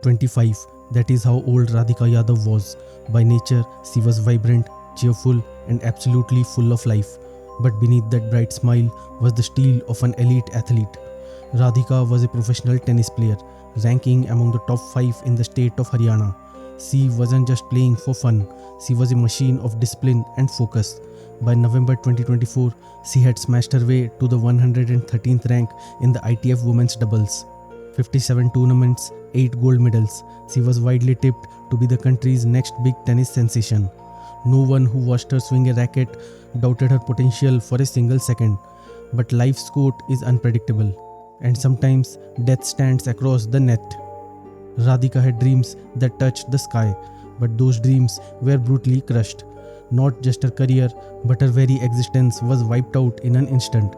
25. That is how old Radhika Yadav was. By nature, she was vibrant, cheerful, and absolutely full of life. But beneath that bright smile was the steel of an elite athlete. Radhika was a professional tennis player, ranking among the top 5 in the state of Haryana. She wasn't just playing for fun, she was a machine of discipline and focus. By November 2024, she had smashed her way to the 113th rank in the ITF women's doubles. 57 tournaments, 8 gold medals. She was widely tipped to be the country's next big tennis sensation. No one who watched her swing a racket doubted her potential for a single second. But life's court is unpredictable, and sometimes death stands across the net. Radhika had dreams that touched the sky, but those dreams were brutally crushed. Not just her career, but her very existence was wiped out in an instant.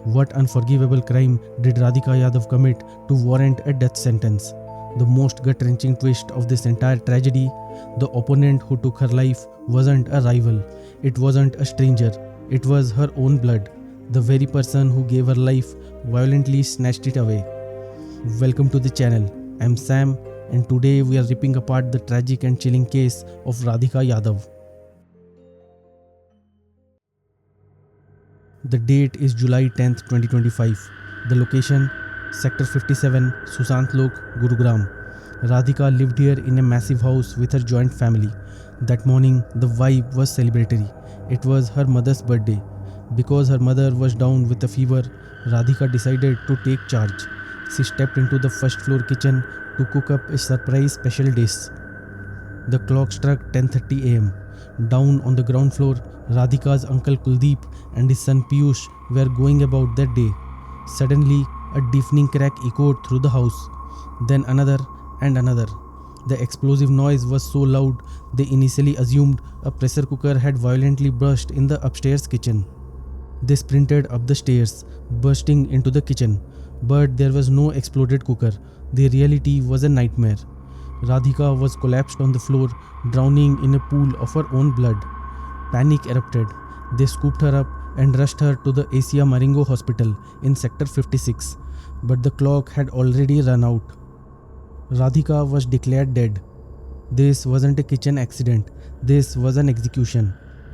What unforgivable crime did Radhika Yadav commit to warrant a death sentence? The most gut-wrenching twist of this entire tragedy: the opponent who took her life wasn't a rival, it wasn't a stranger, it was her own blood. The very person who gave her life violently snatched it away. Welcome to the channel. I'm Sam, and today we are ripping apart the tragic and chilling case of Radhika Yadav. The date is July 10th, 2025. The location: Sector 57, Susant Lok, Gurugram. Radhika lived here in a massive house with her joint family. That morning, the vibe was celebratory. It was her mother's birthday. Because her mother was down with a fever, Radhika decided to take charge. She stepped into the first floor kitchen to cook up a surprise special dish. The clock struck 10:30 am. Down on the ground floor, Radhika's uncle Kuldeep and his son Piyush were going about their day. Suddenly, a deafening crack echoed through the house. Then another and another. The explosive noise was so loud, they initially assumed a pressure cooker had violently burst in the upstairs kitchen. They sprinted up the stairs, bursting into the kitchen. But there was no exploded cooker. The reality was a nightmare. Radhika was collapsed on the floor, drowning in a pool of her own blood. Panic erupted. They scooped her up and rushed her to the Asia Maringo Hospital in Sector 56. But the clock had already run out. Radhika was declared dead. This wasn't a kitchen accident. This was an execution.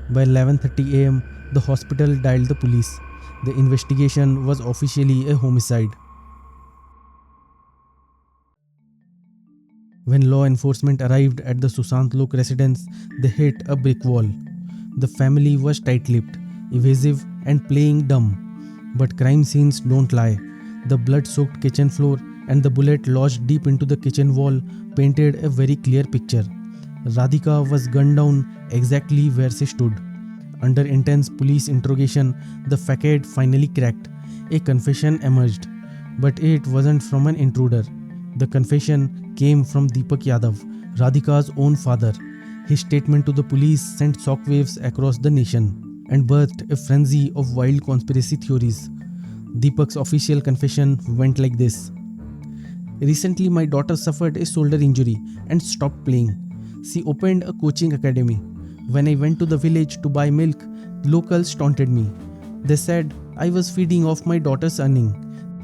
By 11:30 am, the hospital dialed the police. The investigation was officially a homicide. When law enforcement arrived at the Susant Lok residence, they hit a brick wall. The family was tight-lipped, evasive, and playing dumb. But crime scenes don't lie. The blood-soaked kitchen floor and the bullet lodged deep into the kitchen wall painted a very clear picture. Radhika was gunned down exactly where she stood. Under intense police interrogation, the facade finally cracked. A confession emerged. But it wasn't from an intruder. The confession came from Deepak Yadav, Radhika's own father. His statement to the police sent shockwaves across the nation and birthed a frenzy of wild conspiracy theories. Deepak's official confession went like this. Recently, my daughter suffered a shoulder injury and stopped playing. She opened a coaching academy. When I went to the village to buy milk, locals taunted me. They said I was feeding off my daughter's earning.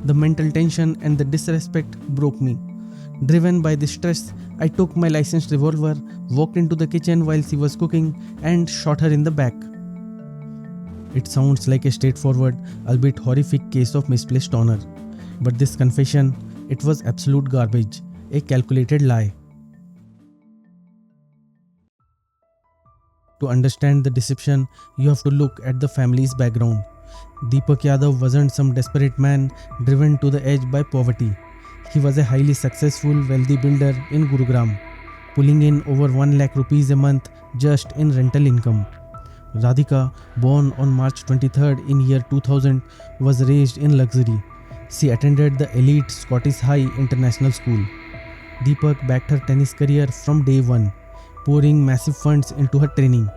The mental tension and the disrespect broke me. Driven by this stress, I took my licensed revolver, walked into the kitchen while she was cooking, and shot her in the back. It sounds like a straightforward, albeit horrific case of misplaced honor. But this confession, it was absolute garbage, a calculated lie. To understand the deception, you have to look at the family's background. Deepak Yadav wasn't some desperate man driven to the edge by poverty. He was a highly successful, wealthy builder in Gurugram, pulling in over 1 lakh rupees a month just in rental income. Radhika, born on March 23rd in year 2000, was raised in luxury. She attended the elite Scottish High International School. Deepak backed her tennis career from day one, pouring massive funds into her training.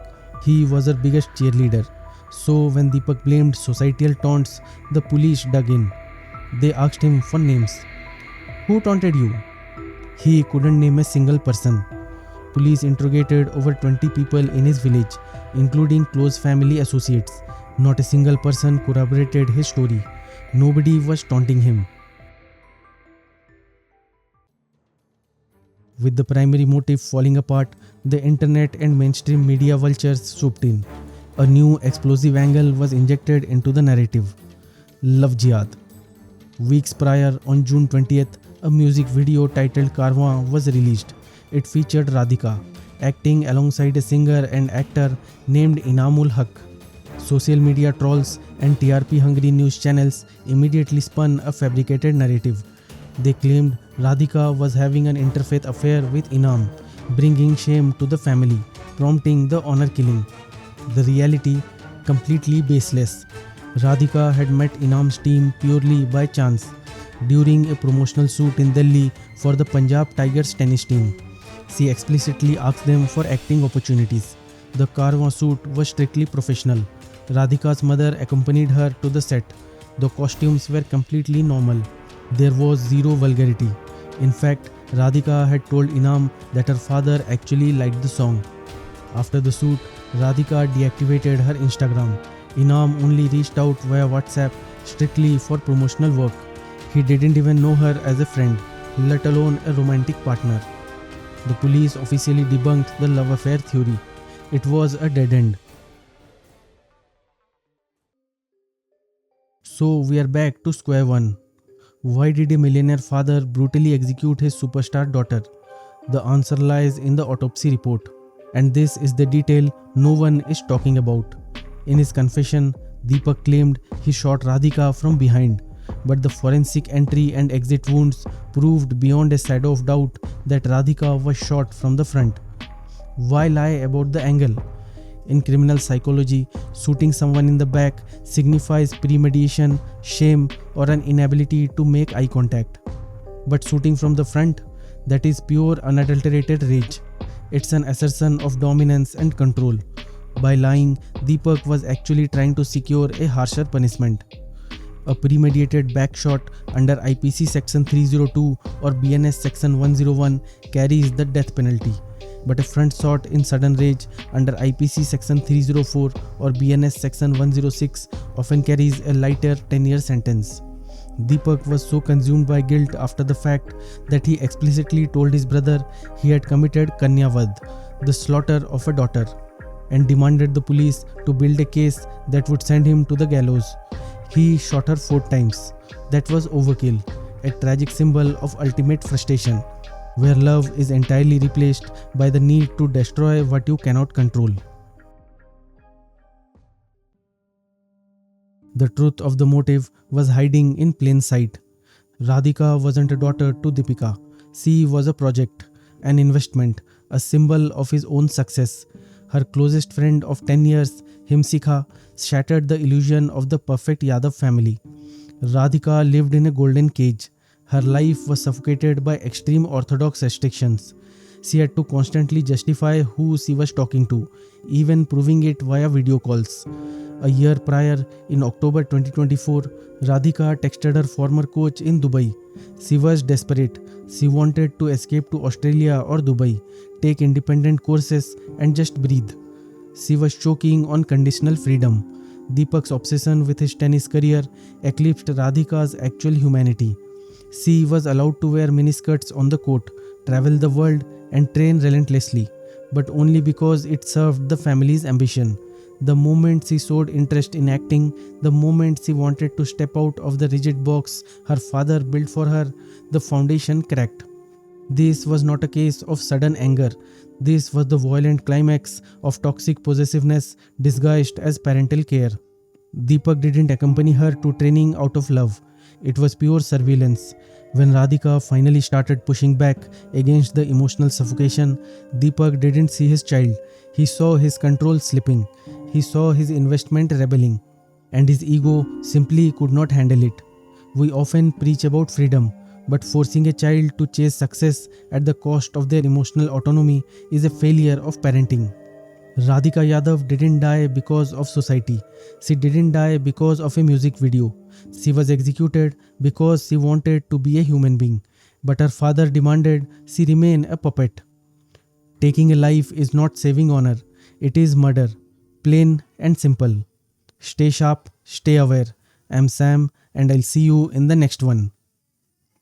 He was her biggest cheerleader. So when Deepak blamed societal taunts, the police dug in. They asked him for names. Who taunted you? He couldn't name a single person. Police interrogated over 20 people in his village, including close family associates. Not a single person corroborated his story. Nobody was taunting him. With the primary motive falling apart, the internet and mainstream media vultures swooped in. A new explosive angle was injected into the narrative. Love Jihad. Weeks prior, on June 20th, a music video titled Karwan was released. It featured Radhika, acting alongside a singer and actor named Inamul Haq. Social media trolls and TRP-hungry news channels immediately spun a fabricated narrative. They claimed Radhika was having an interfaith affair with Inam, bringing shame to the family, prompting the honor killing. The reality, completely baseless. Radhika had met Inam's team purely by chance during a promotional shoot in Delhi for the Punjab Tigers tennis team. She explicitly asked them for acting opportunities. The Karwan shoot was strictly professional. Radhika's mother accompanied her to the set. The costumes were completely normal. There was zero vulgarity. In fact, Radhika had told Inam that her father actually liked the song. After the shoot, Radhika deactivated her Instagram. Inam only reached out via WhatsApp strictly for promotional work. He didn't even know her as a friend, let alone a romantic partner. The police officially debunked the love affair theory. It was a dead end. So we are back to square one. Why did a millionaire father brutally execute his superstar daughter? The answer lies in the autopsy report. And this is the detail no one is talking about. In his confession, Deepak claimed he shot Radhika from behind, but the forensic entry and exit wounds proved beyond a shadow of doubt that Radhika was shot from the front. Why lie about the angle? In criminal psychology, shooting someone in the back signifies premeditation, shame, or an inability to make eye contact. But shooting from the front, that is pure unadulterated rage. It's an assertion of dominance and control. By lying, Deepak was actually trying to secure a harsher punishment. A premeditated back shot under IPC Section 302 or BNS Section 101 carries the death penalty, but a front shot in sudden rage under IPC Section 304 or BNS Section 106 often carries a lighter 10-year sentence. Deepak was so consumed by guilt after the fact that he explicitly told his brother he had committed Kanyavad, the slaughter of a daughter, and demanded the police to build a case that would send him to the gallows. He shot her 4 times. That was overkill, a tragic symbol of ultimate frustration, where love is entirely replaced by the need to destroy what you cannot control. The truth of the motive was hiding in plain sight. Radhika wasn't a daughter to Deepika. She was a project, an investment, a symbol of his own success. Her closest friend of 10 years, Himsikha, shattered the illusion of the perfect Yadav family. Radhika lived in a golden cage. Her life was suffocated by extreme orthodox restrictions. She had to constantly justify who she was talking to, even proving it via video calls. A year prior, in October 2024, Radhika texted her former coach in Dubai. She was desperate. She wanted to escape to Australia or Dubai, take independent courses, and just breathe. She was choking on conditional freedom. Deepak's obsession with his tennis career eclipsed Radhika's actual humanity. She was allowed to wear miniskirts on the court, travel the world, and train relentlessly, but only because it served the family's ambition. The moment she showed interest in acting, the moment she wanted to step out of the rigid box her father built for her, the foundation cracked. This was not a case of sudden anger. This was the violent climax of toxic possessiveness disguised as parental care. Deepak didn't accompany her to training out of love. It was pure surveillance. When Radhika finally started pushing back against the emotional suffocation, Deepak didn't see his child. He saw his control slipping. He saw his investment rebelling. And his ego simply could not handle it. We often preach about freedom, but forcing a child to chase success at the cost of their emotional autonomy is a failure of parenting. Radhika Yadav didn't die because of society. She didn't die because of a music video. She was executed because she wanted to be a human being. But her father demanded she remain a puppet. Taking a life is not saving honor. It is murder. Plain and simple. Stay sharp, stay aware. I'm Sam and I'll see you in the next one.